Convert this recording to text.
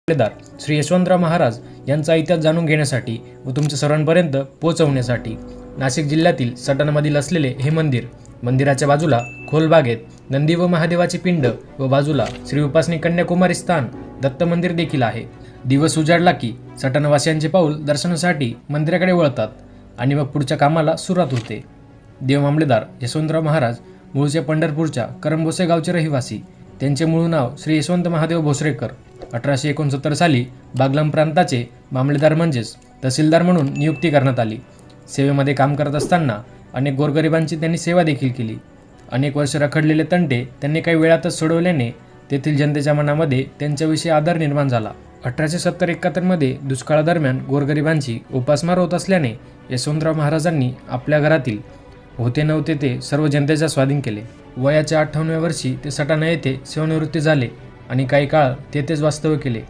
मामलेदार श्री यशवंतराव महाराज यांचा इतिहास जाणून घेण्यासाठी व तुमच्या सर्वांपर्यंत पोहोचवण्यासाठी नाशिक जिल्ह्यातील सटाणामधील असलेले हे मंदिराच्या बाजूला खोल बागेत नंदी व महादेवाची पिंड व बाजूला श्री उपासनी कन्याकुमारी स्थान दत्त मंदिर देखील आहे। दिवस उजाडला की सटाणावासियांचे पाऊल दर्शनासाठी मंदिराकडे वळतात आणि मग पुढच्या कामाला सुरुवात होते। देव मामलेदार यशवंतराव महाराज मूळचे पंढरपूरच्या करंभोसे गावचे रहिवासी। त्यांचे मूळ नाव श्री यशवंत महादेव भोसरेकर। 1869 साली बागलाण प्रांताचे मामलेदार म्हणजेच तहसीलदार म्हणून नियुक्ती करण्यात आली। सेवेमध्ये काम करत असताना अनेक गोरगरिबांची त्यांनी सेवा देखील केली। अनेक वर्ष रखडलेले तंटे त्यांनी काही वेळातच सोडवल्याने तेथील जनतेच्या मनामध्ये त्यांच्याविषयी आदर निर्माण झाला। 1870-71 मध्ये दुष्काळादरम्यान गोरगरिबांची उपासमार होत असल्याने यशवंतराव महाराजांनी आपल्या घरातील होते नव्हते ते सर्व जनतेच्या स्वाधीन केले। वयाच्या 58व्या वर्षी ते सटाणा येथे सेवानिवृत्ती झाले आणि काही काळ तेथेच वास्तव्य केले।